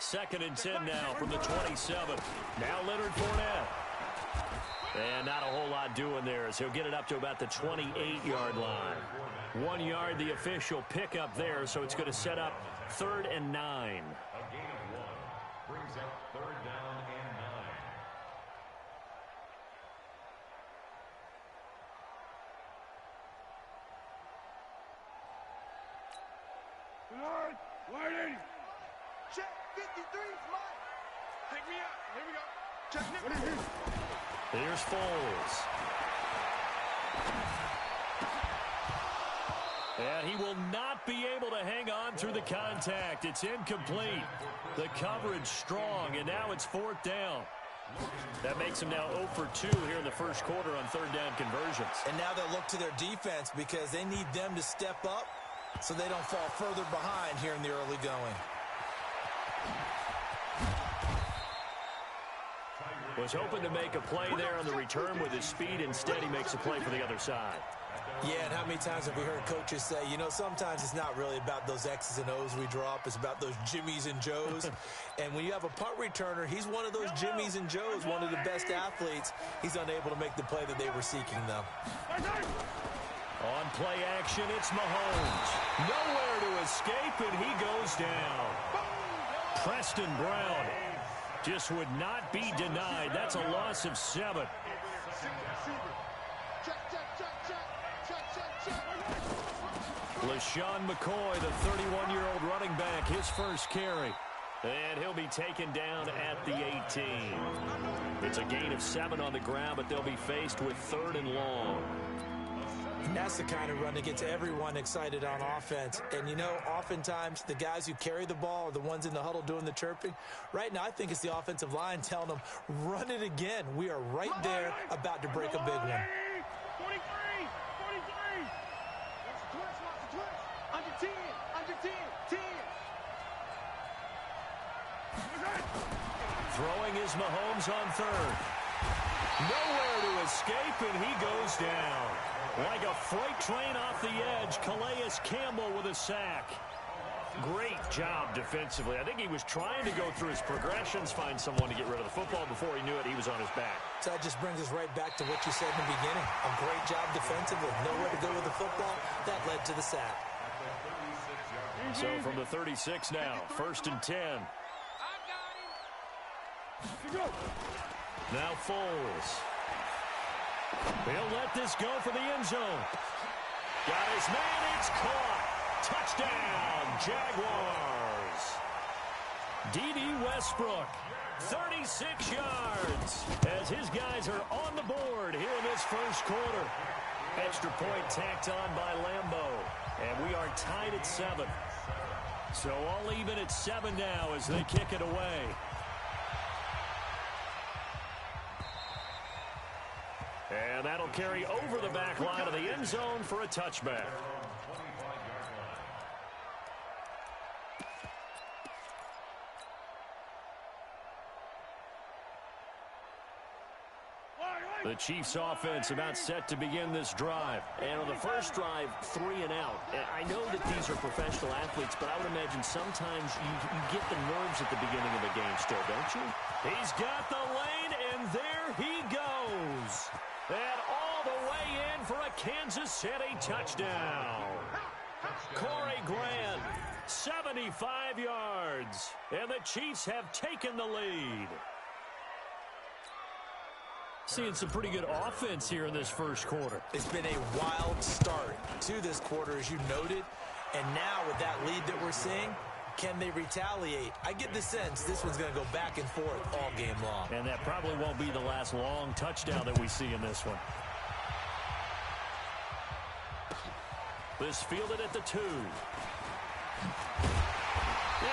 2nd and 10 now from the 27. Now Leonard Fournette. And not a whole lot doing there as he'll get it up to about the 28-yard line. 1 yard, the official pickup there, so it's going to set up 3rd and 9. A gain of 1 brings up 3rd down and 9. Waiting. Check 53, Mike. Take me out. Here we go. Check. What is this? Here's Foles. And he will not be able to hang on through the contact. It's incomplete. The coverage strong, and now it's 4th down. That makes him now 0 for 2 here in the first quarter on 3rd down conversions. And now they'll look to their defense because they need them to step up so they don't fall further behind here in the early going. Was hoping to make a play there on the return with his speed. Instead, he makes a play for the other side. Yeah, and how many times have we heard coaches say, you know, sometimes it's not really about those X's and O's we drop. It's about those Jimmies and Joes. And when you have a punt returner, he's one of those Jimmies and Joes, one of the best athletes. He's unable to make the play that they were seeking, though. On play action, it's Mahomes. Nowhere to escape, and he goes down. Preston Brown just would not be denied. That's a loss of 7. LaShawn McCoy, the 31-year-old running back, his first carry. And he'll be taken down at the 18. It's a gain of 7 on the ground, but they'll be faced with 3rd and long. And that's the kind of run that gets everyone excited on offense. And, you know, oftentimes the guys who carry the ball are the ones in the huddle doing the chirping. Right now, I think it's the offensive line telling them, run it again. We are right there about to break a big one. 43. Lots of twist. Under 10. 10. Throwing is Mahomes on 3rd. Nowhere to escape, and he goes down. Like a freight train off the edge, Calais Campbell with a sack. Great job defensively. I think he was trying to go through his progressions, find someone to get rid of the football. Before he knew it, he was on his back. So that just brings us right back to what you said in the beginning. A great job defensively. Nowhere to go with the football. That led to the sack. So from the 36 now, 1st and 10. Now Foles. He'll let this go for the end zone. Got his man, it's caught. Touchdown, Jaguars. D.D. Westbrook, 36 yards, as his guys are on the board here in this first quarter. Extra point tacked on by Lambeau, and we are tied at 7. So all even at 7 now as they kick it away. And that'll carry over the back line of the end zone for a touchback. The Chiefs offense about set to begin this drive. And on the first drive, 3 and out. And I know that these are professional athletes, but I would imagine sometimes you get the nerves at the beginning of a game still, don't you? He's got the lane, and there he goes. And all the way in for a Kansas City touchdown. Corey Grant, 75 yards. And the Chiefs have taken the lead. Seeing some pretty good offense here in this first quarter. It's been a wild start to this quarter, as you noted. And now with that lead that we're seeing, can they retaliate? I get the sense this one's going to go back and forth all game long. And that probably won't be the last long touchdown that we see in this one. This fielded at the 2. And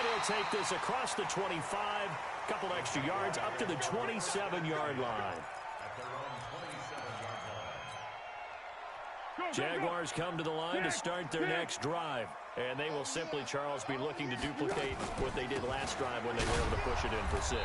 he'll take this across the 25. Couple extra yards up to the 27-yard line. Jaguars come to the line to start their next drive. And they will simply, Charles, be looking to duplicate what they did last drive when they were able to push it in for 6.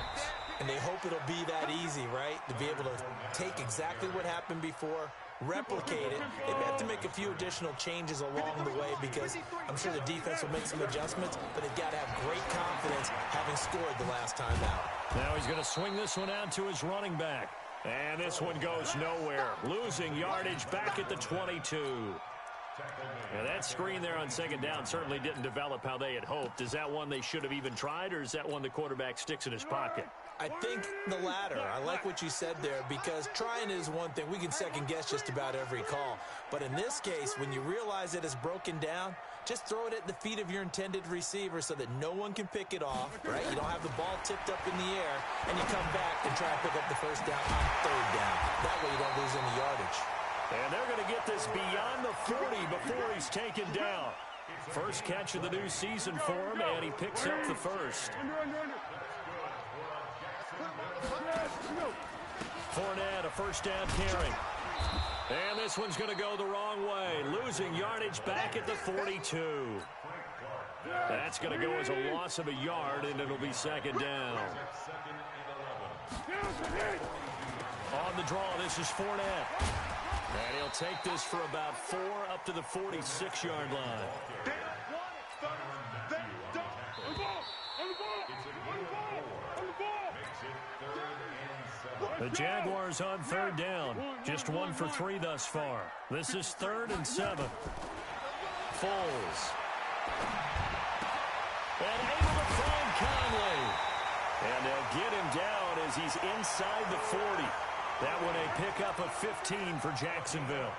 And they hope it'll be that easy, right? To be able to take exactly what happened before, replicate it. They may have to make a few additional changes along the way because I'm sure the defense will make some adjustments, but they've got to have great confidence having scored the last time out. Now he's going to swing this one out to his running back. And this one goes nowhere. Losing yardage back at the 22. Now that screen there on second down certainly didn't develop how they had hoped. Is that one they should have even tried, or is that one the quarterback sticks in his pocket? I think the latter. I like what you said there because trying is one thing. We can second guess just about every call. But in this case, when you realize it is broken down, just throw it at the feet of your intended receiver so that no one can pick it off, right? You don't have the ball tipped up in the air, and you come back and try and pick up the first down on third down. That way you don't lose any yardage. And they're going to get this beyond the 40 before he's taken down. First catch of the new season for him, and he picks up the first. Fournette, a first down carry. And this one's going to go the wrong way. Losing yardage back at the 42. That's going to go as a loss of a yard, and it'll be second down. On the draw, this is Fournette. And he'll take this for about 4 up to the 46-yard line. The Jaguars on third down. Just 1 for 3 thus far. This is 3rd and 7. Foles. And able to find Conley. And they'll get him down as he's inside the 40. That one a pickup of 15 for Jacksonville.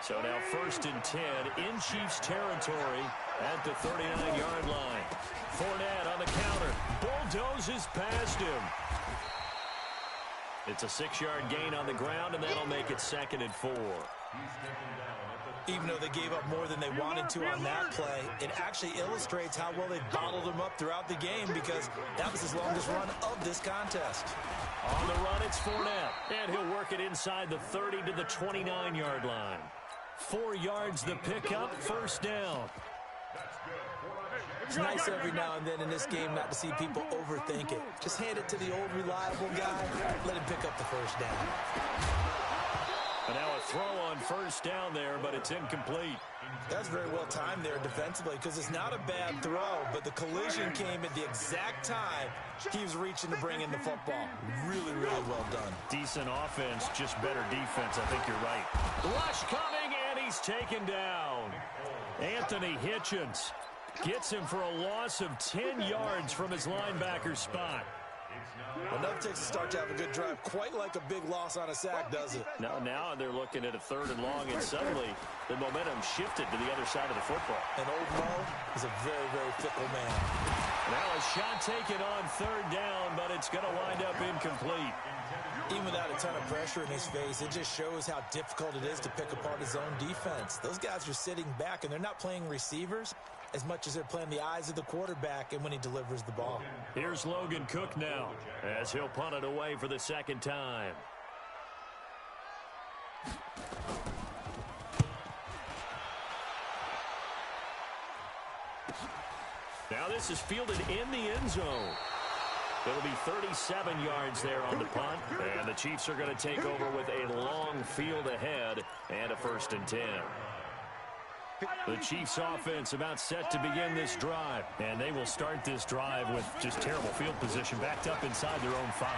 So now 1st and 10 in Chiefs territory at the 39-yard line. Fournette on the counter. Bulldozes past him. It's a 6-yard gain on the ground, and that'll make it 2nd and 4. Even though they gave up more than they wanted to on that play, it actually illustrates how well they bottled them up throughout the game because that was his longest run of this contest. On the run, it's Fournette, and he'll work it inside the 30 to the 29-yard line. 4 yards the pickup, first down. It's nice every now and then in this game not to see people overthink it. Just hand it to the old reliable guy, let him pick up the first down. And now a throw on first down there, but it's incomplete. That's very well timed there defensively because it's not a bad throw, but the collision came at the exact time he was reaching to bring in the football. Really, really well done. Decent offense, just better defense. I think you're right. Rush coming, and he's taken down. Anthony Hitchens gets him for a loss of 10 yards from his linebacker spot. Enough takes a start to have a good drive. Quite like a big loss on a sack, does it? Now they're looking at a 3rd and long, and suddenly the momentum shifted to the other side of the football. And old Mo is a very, very fickle man. Now a shot taken on 3rd down, but it's going to wind up incomplete. Even without a ton of pressure in his face, it just shows how difficult it is to pick apart his own defense. Those guys are sitting back, and they're not playing receivers as much as they're playing the eyes of the quarterback and when he delivers the ball. Here's Logan Cook now as he'll punt it away for the 2nd time. Now this is fielded in the end zone. It'll be 37 yards there on the punt, and the Chiefs are going to take over with a long field ahead and a 1st and 10. The Chiefs offense about set to begin this drive, and they will start this drive with just terrible field position backed up inside their own 5.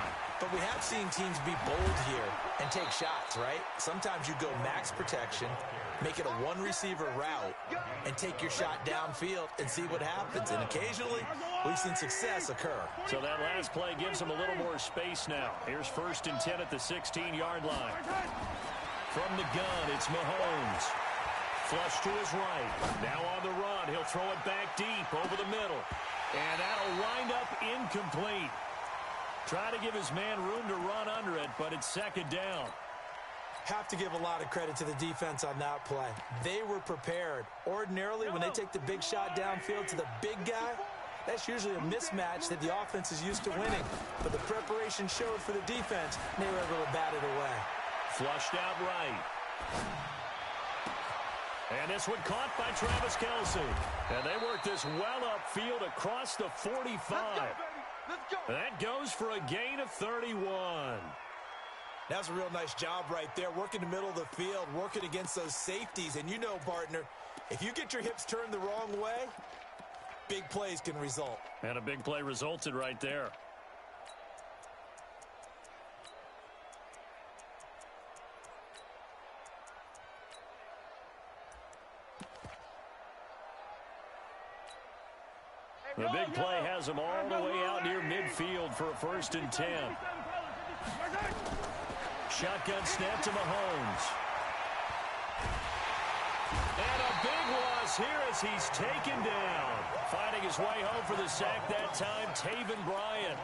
But we have seen teams be bold here and take shots, right? Sometimes you go max protection, make it a one-receiver route, and take your shot downfield and see what happens. And occasionally, we've seen success occur. So that last play gives them a little more space now. Here's 1st and 10 at the 16-yard line. From the gun, it's Mahomes. Flush to his right. Now on the run. He'll throw it back deep over the middle. And that'll wind up incomplete. Try to give his man room to run under it, but it's 2nd down. Have to give a lot of credit to the defense on that play. They were prepared. Ordinarily, when they take the big shot downfield to the big guy, that's usually a mismatch that the offense is used to winning. But the preparation showed for the defense, and they were able to bat it away. Flushed out right. And this one caught by Travis Kelce. And they work this well upfield across the 45. Let's go. That goes for a gain of 31. That's a real nice job right there, working the middle of the field, working against those safeties. And you know, partner, if you get your hips turned the wrong way, big plays can result. And a big play resulted right there. The big play has him all the way out near midfield for a 1st and 10. Shotgun snap to Mahomes. And a big loss here as he's taken down. Finding his way home for the sack that time, Taven Bryan.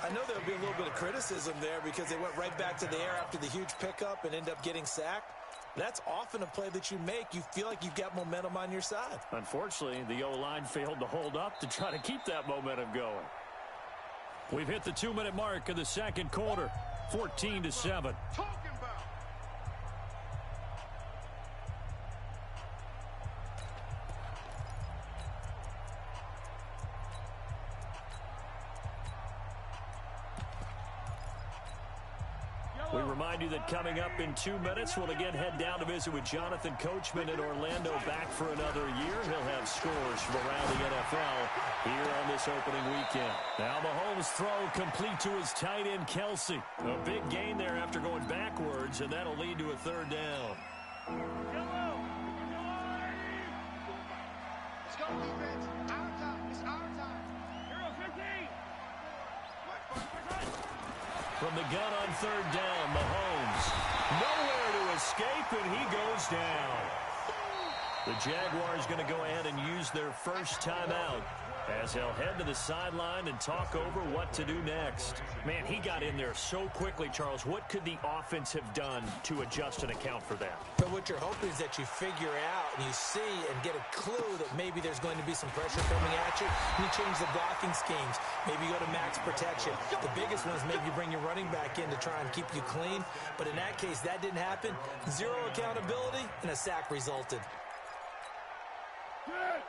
I know there'll be a little bit of criticism there because they went right back to the air after the huge pickup and end up getting sacked. That's often a play that you make. You feel like you've got momentum on your side. Unfortunately, the O-line failed to hold up to try to keep that momentum going. We've hit the 2-minute mark of the second quarter, 14-7. We remind you that coming up in 2 minutes, we'll again head down to visit with Jonathan Coachman in Orlando, back for another year. He'll have scores from around the NFL here on this opening weekend. Now Mahomes' throw complete to his tight end, Kelsey. A big gain there after going backwards, and that'll lead to a 3rd down. Let's go, defense. Our time. It's our time. Hero 15. From the gun on 3rd down, Mahomes nowhere to escape, and he goes down. The Jaguars going to go ahead and use their first timeout as he'll head to the sideline and talk over what to do next. Man, he got in there so quickly, Charles. What could the offense have done to adjust and account for that? But what you're hoping is that you figure out and you see and get a clue that maybe there's going to be some pressure coming at you, and you change the blocking schemes. Maybe you go to max protection. The biggest one is maybe you bring your running back in to try and keep you clean. But in that case, that didn't happen. Zero accountability, and a sack resulted.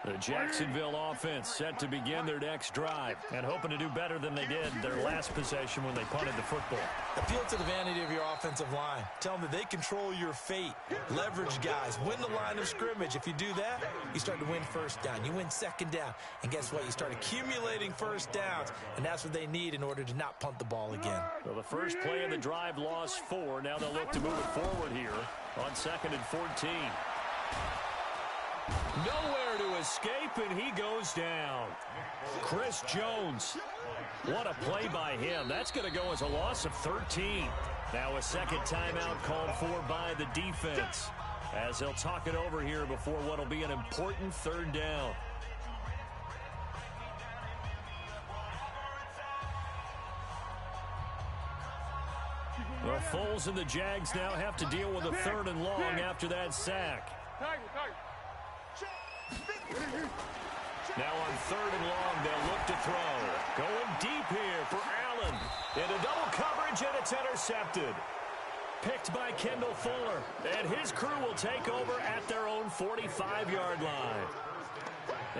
The Jacksonville offense set to begin their next drive and hoping to do better than they did their last possession when they punted the football. Appeal to the vanity of your offensive line. Tell them that they control your fate. Leverage guys. Win the line of scrimmage. If you do that, you start to win 1st down. You win 2nd down. And guess what? You start accumulating 1st downs. And that's what they need in order to not punt the ball again. Well, the first play of the drive lost 4. Now they'll look to move it forward here on 2nd and 14. Nowhere to escape, and he goes down. Chris Jones. What a play by him. That's going to go as a loss of 13. Now a 2nd timeout called for by the defense as they'll talk it over here before what will be an important 3rd down. Well, Foles and the Jags now have to deal with a 3rd and long after that sack. Now on 3rd and long, they'll look to throw. Going deep here for Allen. Into double coverage, and it's intercepted. Picked by Kendall Fuller. And his crew will take over at their own 45-yard line.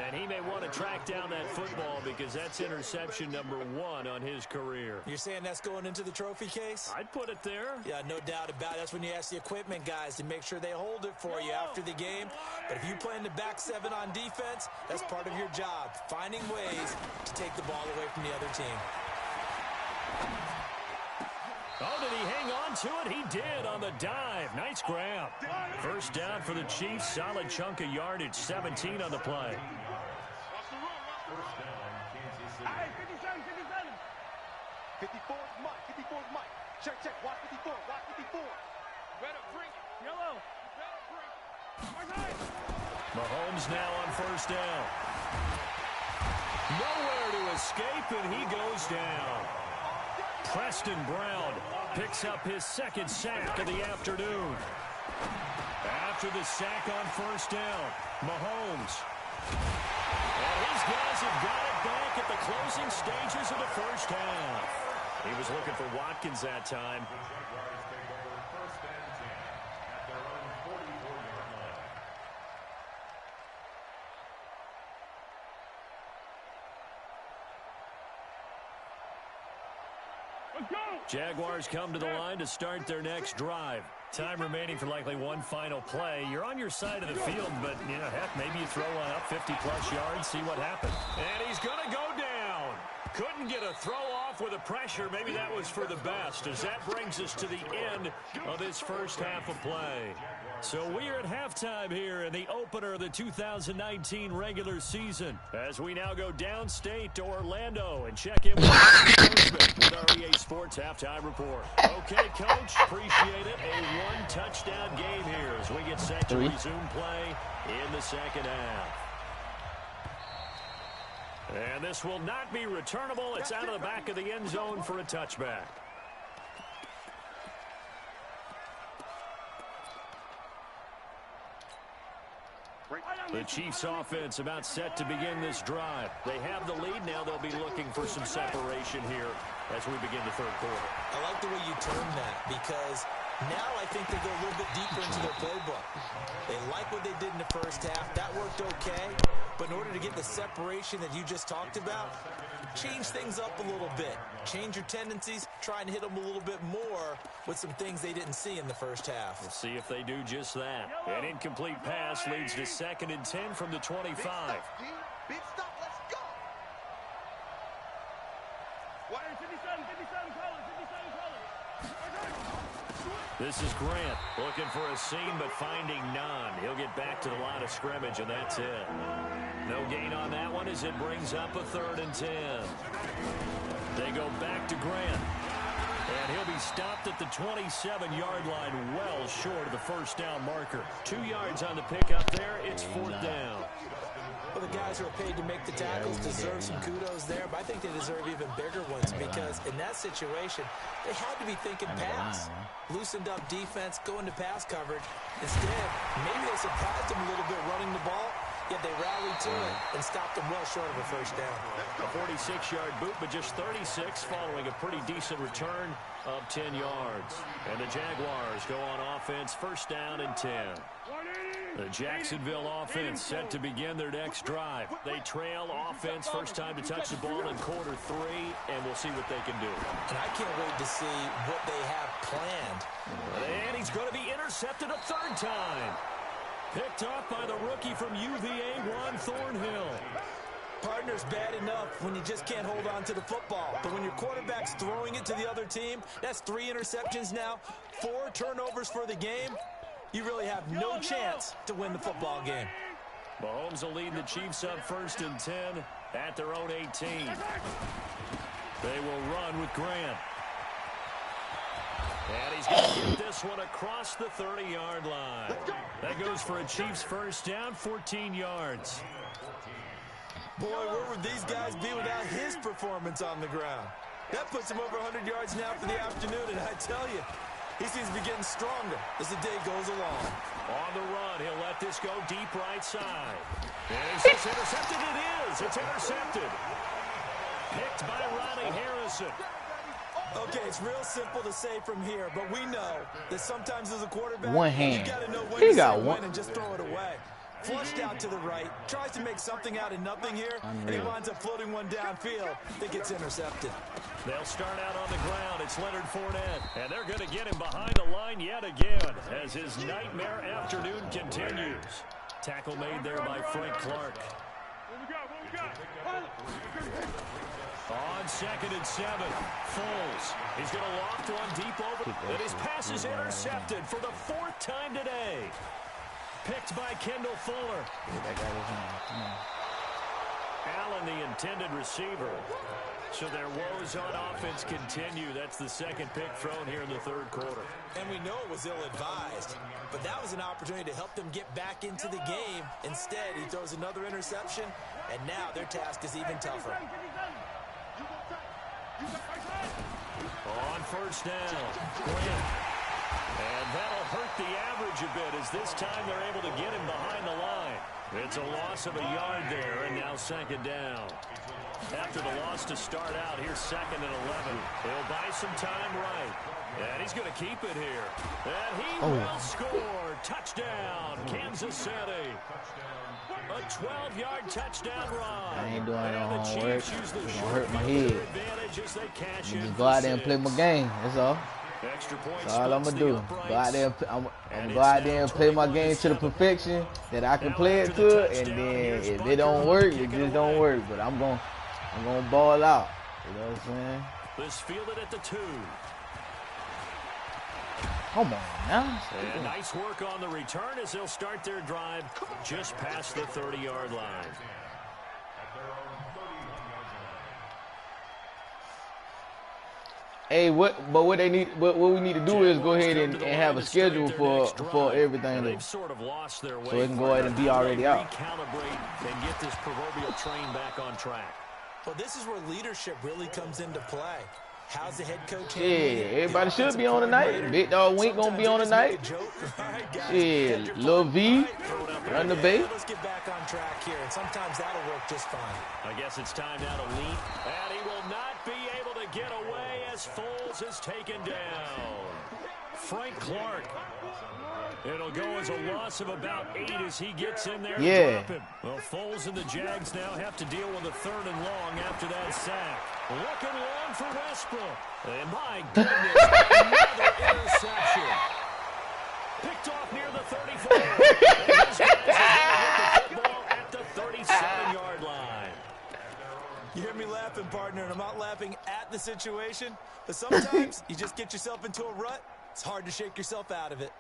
And he may want to track down that football because that's interception number 1 on his career. You're saying that's going into the trophy case? I'd put it there. Yeah, no doubt about it. That's when you ask the equipment guys to make sure they hold it for you after the game. But if you play in the back 7 on defense, that's part of your job, finding ways to take the ball away from the other team. Oh, did he hang on to it? He did on the dive. Nice grab. 1st down for the Chiefs. Solid chunk of yardage. 17 on the play. 54 is Mike. 54 is Mike. Check, check. Watch 54. Watch 54. Better bring it. Yellow. Better bring it. Mahomes now on 1st down. Nowhere to escape, and he goes down. Preston Brown picks up his 2nd sack of the afternoon. After the sack on 1st down, Mahomes. And his guys have got it back at the closing stages of the 1st half. He was looking for Watkins that time. Jaguars come to the line to start their next drive. Time remaining for likely one final play. You're on your side of the field, but, you know, heck, maybe you throw one up 50-plus yards, see what happens. And he's going to go down. Couldn't get a throw off with the pressure. Maybe that was for the best, as that brings us to the end of this first half of play. So we are at halftime here in the opener of the 2019 regular season, as we now go downstate to Orlando and check in with our EA Sports Halftime Report. Okay, Coach, appreciate it. A one-touchdown game here as we get set to resume play in the second half. And this will not be returnable. It's out of the back of the end zone for a touchback. The Chiefs offense about set to begin this drive. They have the lead. Now they'll be looking for some separation here as we begin the third quarter. I like the way you term that, because now I think they go a little bit deeper into their playbook. They like what they did in the first half. That worked okay. But in order to get the separation that you just talked about, change things up a little bit. Change your tendencies. Try and hit them a little bit more with some things they didn't see in the first half. We'll see if they do just that. An incomplete pass leads to 2nd and 10 from the 25. Big stop, let's go. This is Grant looking for a seam but finding none. He'll get back to the line of scrimmage, and that's it. No gain on that one as it brings up a 3rd and 10. They go back to Grant. And he'll be stopped at the 27-yard line, well short of the first down marker. 2 yards on the pickup there. It's 4th down. Well, the guys who are paid to make the tackles deserve some kudos there, but I think they deserve even bigger ones, because in that situation, they had to be thinking pass. Loosened up defense, going to pass coverage. Instead, maybe they surprised them a little bit running the ball, yet they rallied to it and stopped them well short of a first down. A 46-yard boot, but just 36 following a pretty decent return of 10 yards. And the Jaguars go on offense, 1st down and 10. The Jacksonville offense set to begin their next drive. They trail offense, first time to touch the ball in quarter 3, and we'll see what they can do. And I can't wait to see what they have planned. And he's going to be intercepted a 3rd time. Picked off by the rookie from UVA, Juan Thornhill. Partner's bad enough when you just can't hold on to the football. But when your quarterback's throwing it to the other team, that's 3 interceptions now, 4 turnovers for the game. You really have no chance to win the football game. Mahomes will lead the Chiefs up 1st and 10 at their own 18. They will run with Grant. And he's going to get this one across the 30-yard line. That goes for a Chiefs first down, 14 yards. Boy, where would these guys be without his performance on the ground? That puts him over 100 yards now for the afternoon, and I tell you, he seems to be getting stronger as the day goes along. On the run, he'll let this go deep right side. And is this intercepted? It is. It's intercepted. Picked by Ronnie Harrison. Okay, it's real simple to say from here, but we know that sometimes as a quarterback, one hand. you got to know when He to got say one when and just throw it away. Flushed out to the right, tries to make something out of nothing here, and he winds up floating one downfield that gets intercepted. They'll start out on the ground. It's Leonard Fournette, and they're going to get him behind the line yet again as his nightmare afternoon continues. Tackle made there by Frank Clark. On 2nd and 7, Foles. He's going to loft one deep over, and his pass is intercepted for the 4th time today. Picked by Kendall Fuller. Allen, the intended receiver. So their woes on offense continue. That's the 2nd pick thrown here in the 3rd quarter. And we know it was ill-advised, but that was an opportunity to help them get back into the game. Instead, he throws another interception, and now their task is even tougher. On 1st down, Grant. And that'll hurt the average a bit as this time they're able to get him behind the line. It's a loss of a yard there, and now second down. After the loss to start out, here's 2nd and 11. He'll buy some time right. And he's going to keep it here. And he will score. Touchdown, Kansas City. A 12-yard touchdown run. I ain't doing no homework. It's going to hurt my head. Just go out there and play my game. That's all. That's all I'm going to do. Go out there, I'm going to go out there and play my game to the perfection that I can play it to. And then if it don't work, it just don't work. But I'm going to ball out. You know what I'm saying? This fielded at the 2. Come on now. And nice work on the return as they'll start their drive just past the 30-yard line. Hey, what they need, what we need to do is go ahead and have a schedule for everything, they've sort of lost their way, so it can go ahead and be already out. Recalibrate and get this proverbial train back on track. Well, this is where leadership really comes into play. How's the head coach? Yeah, everybody should be on tonight. Big Dog Wink gonna be on tonight. Yeah, Lil V, run the bait. Let's get back on track here, and sometimes that'll work just fine. I guess it's time now to leap, and he will not be able to get away as Foles is taken down. Frank Clark. It'll go as a loss of about 8 as he gets in there. Yeah. To drop him. Well, Foles and the Jags now have to deal with a 3rd and long after that sack. Looking long for Westbrook. And my goodness, another interception. Picked off near the 34. And those guys are hit the football at the 37-yard line. You hear me laughing, partner, and I'm not laughing at the situation, but sometimes you just get yourself into a rut. It's hard to shake yourself out of it.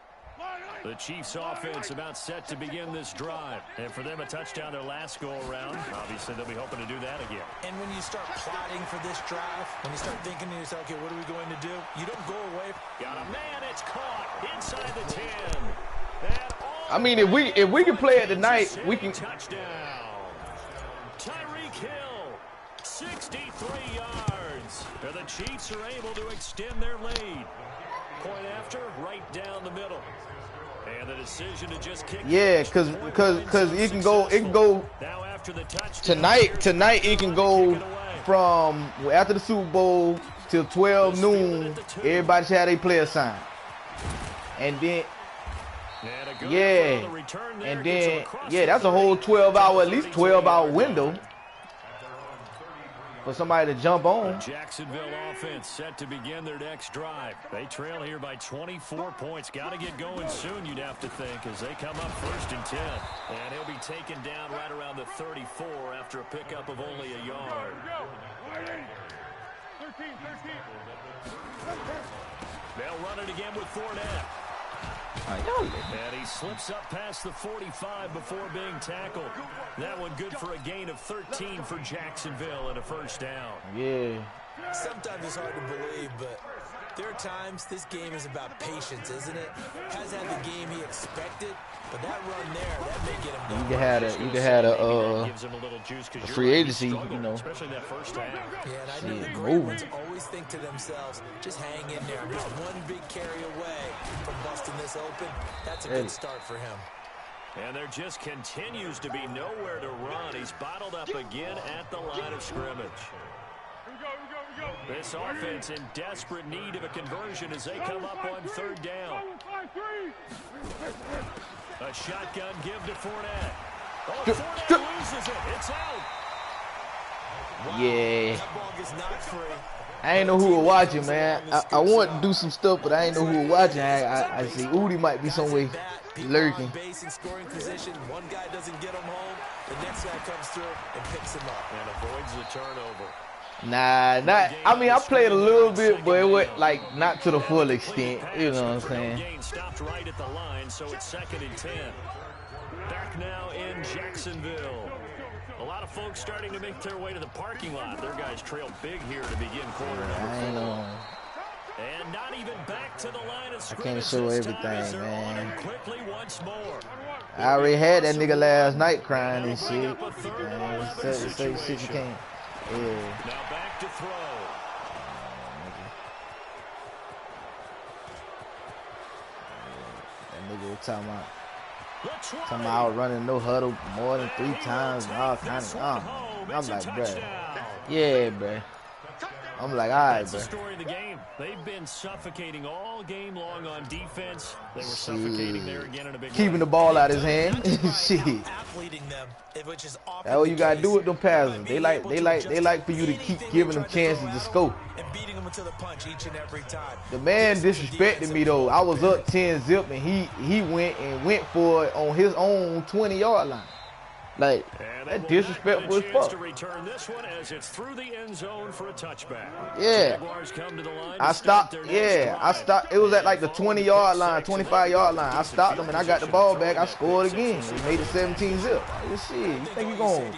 The Chiefs offense about set to begin this drive. And for them, a touchdown their last go-around. Obviously, they'll be hoping to do that again. And when you start plotting for this drive, when you start thinking to yourself, okay, what are we going to do? You don't go away. Got a man, it's caught inside the 10. I mean, if we can play it tonight, we can. Touchdown. Tyreek Hill, 63 yards. And the Chiefs are able to extend their lead. Point after, right down the middle. And the decision to just kick. Yeah, because it can go now after the tonight it can go from after the Super Bowl till 12 noon. Everybody should have their player sign. And then that's a whole 12-hour, at least 12-hour window for somebody to jump on. The Jacksonville offense set to begin their next drive. They trail here by 24 points. Got to get going soon, you'd have to think, as they come up 1st and 10. And he'll be taken down right around the 34 after a pickup of only a yard. 13. They'll run it again with Fournette. And he slips up past the 45 before being tackled. That one good for a gain of 13 for Jacksonville and a 1st down. Yeah. Sometimes it's hard to believe, but there are times this game is about patience, isn't it? Has had the game he expected, but that run there, that may get him going. You can have a free agency, you know. Especially that first half. Yeah, and I know the great ones always think to themselves, just hang in there. I'm just one big carry away from busting this open. That's a good start for him. And there just continues to be nowhere to run. He's bottled up again at the line of scrimmage. This offense in desperate need of a conversion as they come up on 3rd down. A shotgun give to Fournette. Oh, Fournette loses it. It's out. Wow. Yeah. That ball gets knocked free. I ain't know who was watching, man. I want to do some stuff, but I ain't know who was watching. I see Udi might be somewhere lurking. Base and scoring position. One guy doesn't get him home. The next guy comes through and picks him up. And avoids the turnover. Nah, I mean, I played a little bit, but it was like not to the full extent. You know what I'm saying? Stopped right at the line, so it's 2nd and 10. Back now in Jacksonville. A lot of folks starting to make their way to the parking lot. Their guys trail big here to begin quarter number 4. And not even back to the line of scrimmage. I can't show everything, man. Quickly once more. I already had that nigga last night crying and shit. Say shit you can't. Yeah. Now back to throw. talking about outrunning no huddle more than 3 times and all kind of. I'm like, bruh. Yeah, bruh. I'm like, all right, That's the bruh. story of the game. They've been suffocating all game long on defense. They were suffocating there again in a big Keeping way. the ball out his hand. Shit. That's what you gotta do with them passes. They like for you to keep giving them chances to score. And beating them to the punch each and every time. The man disrespected me though. I was up 10-0 and he went for it on his own 20-yard line. Like, that disrespectful as fuck. To return this one as it's through the end zone for a touchback. Yeah. Come to the line I stopped. Yeah, I stopped. It was at like the 20-yard line, 25-yard line. I stopped them and I got the ball back. I scored again. We made it 17-0. Like, shit, you think you going?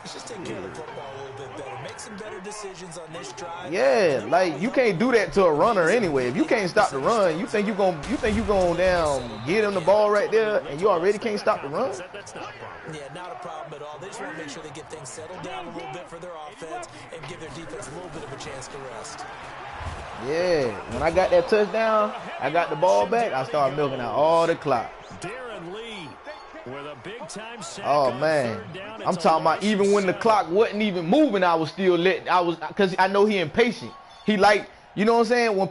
Just take care of the football a little bit better. Make some better decisions on this drive. Yeah, like you can't do that to a runner anyway. If you can't stop the run, you think you going down, get him the ball right there, and you already can't stop the run. Yeah, not a problem at all. They just want to make sure they get things settled down a little bit for their offense and give their defense a little bit of a chance to rest. Yeah, when I got that touchdown, I got the ball back. I started milking out all the clock. With a big time sack. Oh man, I'm talking about even when the clock wasn't even moving, I was still because I know he impatient. He like, you know what I'm saying? When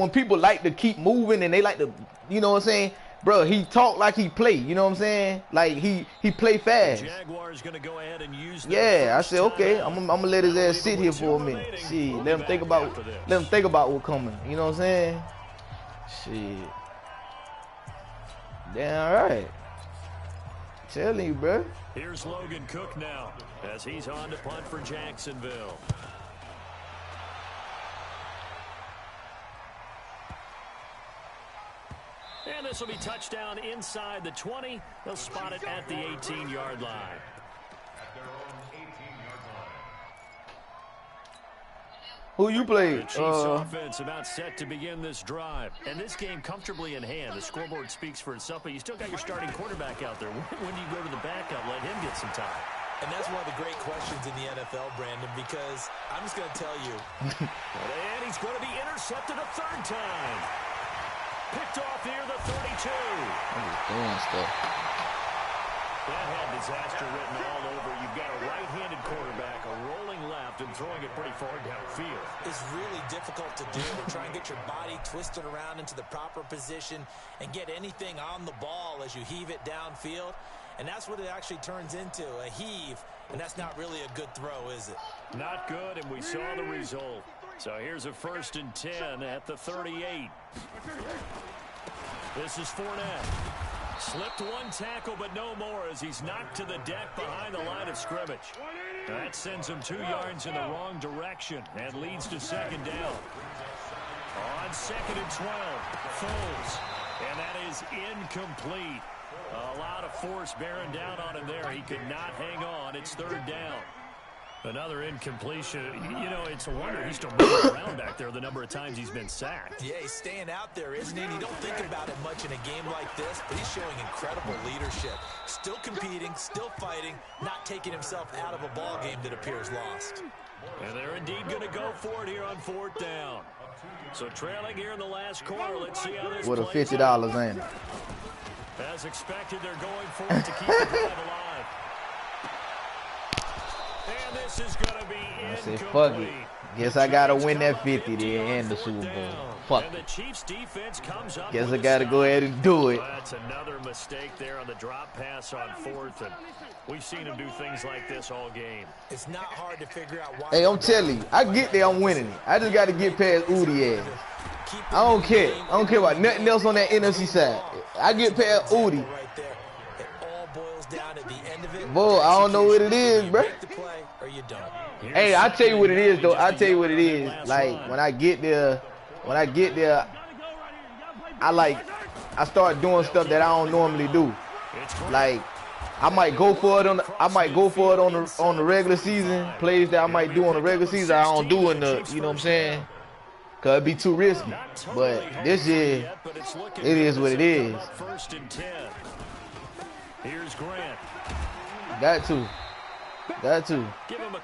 people like to keep moving and they like to, you know what I'm saying? Bro, he talk like he play, you know what I'm saying? Like he play fast. Jaguars gonna go ahead and use I said, okay, I'm gonna let his ass sit here for a minute. See, let him think about what's coming. You know what I'm saying? Shit. Damn right. Telling you, bro. Here's Logan Cook now as he's on to punt for Jacksonville. And this will be touchdown inside the 20. They'll spot it at the 18-yard line. Who you played? The Chiefs offense about set to begin this drive. And this game comfortably in hand. The scoreboard speaks for itself, but you still got your starting quarterback out there. When do you go to the backup, let him get some time? And that's one of the great questions in the NFL, Brandon, because I'm just going to tell you. And he's going to be intercepted a third time. Picked off near the 32. I'm just doing stuff. That had disaster written all over. You've got a right-handed quarterback, a rolling left, and throwing it pretty far downfield. It's really difficult to do to try and get your body twisted around into the proper position and get anything on the ball as you heave it downfield. And that's what it actually turns into, a heave. And that's not really a good throw, is it? Not good, and we saw the result. So here's a 1st and 10 at the 38. This is Fournette. Slipped one tackle, but no more as he's knocked to the deck behind the line of scrimmage. That sends him 2 yards in the wrong direction and leads to 2nd down. On 2nd and 12, Foles. And that is incomplete. A lot of force bearing down on him there. He could not hang on. It's 3rd down. Another incompletion. You know, it's a wonder he's still moving around back there the number of times he's been sacked. Yeah, he's staying out there, isn't he? And you don't think about it much in a game like this, but he's showing incredible leadership. Still competing, still fighting, not taking himself out of a ball game that appears lost. And they're indeed going to go for it here on 4th down. So trailing here in the last quarter, let's see how this With a plays $50 ain't it? As expected, they're going for it to keep the drive alive. And this is going to be I said, incomplete. fuck it. Guess I gotta win that 50 then and the Super Bowl. Fuck and it. the Chiefs defense comes up. Guess I gotta go ahead and do it. That's another mistake there on the drop pass on 4th, and we've seen him do things like this all game. It's not hard to figure out why. Hey, I'm telling you, I get there, I'm winning it. I just gotta get past Udi ass. I don't care. I don't care about nothing else on that NFC side. I get past Udi. Right there. It all boils down at the end of it. Boy, I don't know what it is, bro. Make the play or you don't. Hey, I tell you what it is, though. I tell you what it is. Like, when I get there, I start doing stuff that I don't normally do. Like, I might go for it on the regular season. Plays that I might do on the regular season, I don't do in the, you know what I'm saying? Cause it'd be too risky. But this year, it is what it is. 1st and 10. Here's Grant. Got to. Got to.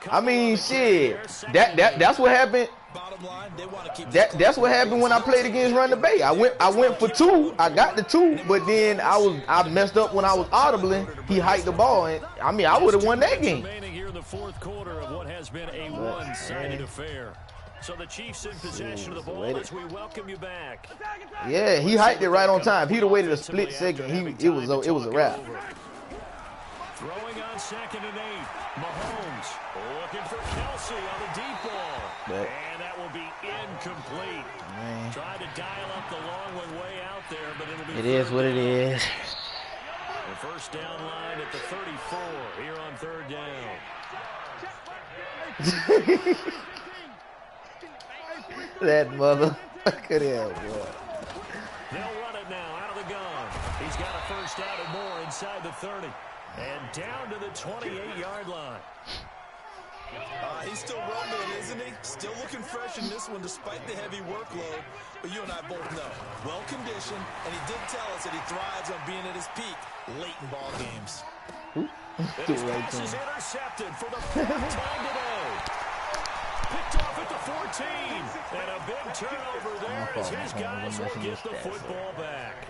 I mean, shit. That's what happened. Bottom line, they want to keep That's what happened when I played against Run the Bay. I went for 2. I got the 2, but then I messed up when I was audibling. He hiked the ball, and I mean I would have won that game. Here in the fourth quarter of what has been a one-sided affair. So the Chiefs in possession of the ball as we welcome you back. Yeah, he hiked it right on time. If he'd have waited a split second, it was a wrap. Throwing on 2nd and 8. Mahomes looking for Kelsey on the deep ball. And that will be incomplete. Man. Tried to dial up the long one way out there, but it'll be. It is what it is. The first down line at the 34 here on 3rd down. That motherfucker there, boy. They'll run it now out of the gun. He's got a first down and more inside the 30. And down to the 28-yard line. He's still rumbling, isn't he? Still looking fresh in this one despite the heavy workload. But you and I both know, well-conditioned, and he did tell us that he thrives on being at his peak late in ball games. His pass is intercepted for the 4th time today. Picked off at the 14. And a big turnover there as his guys will get the football back.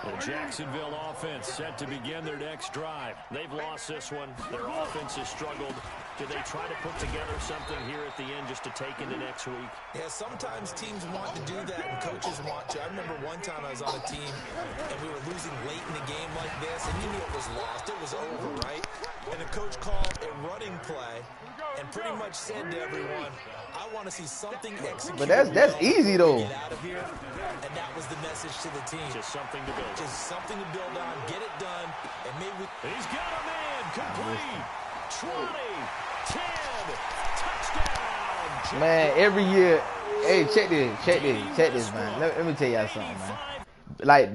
The Jacksonville offense set to begin their next drive. They've lost this one. Their offense has struggled. Do they try to put together something here at the end just to take into next week? Yeah, sometimes teams want to do that and coaches want to. I remember one time I was on a team and we were losing late in the game like this, and you knew it was lost. It was over, right? And the coach called a running play and pretty much said to everyone, I want to see something executed. But that's easy though. Get out of here. And that was the message to the team. Just something to build. Just something to build on. Get it done. And maybe he's got a man complete. 20, 10, touchdown. Man, every year, hey, check this, man. Let me tell y'all something, man. Like,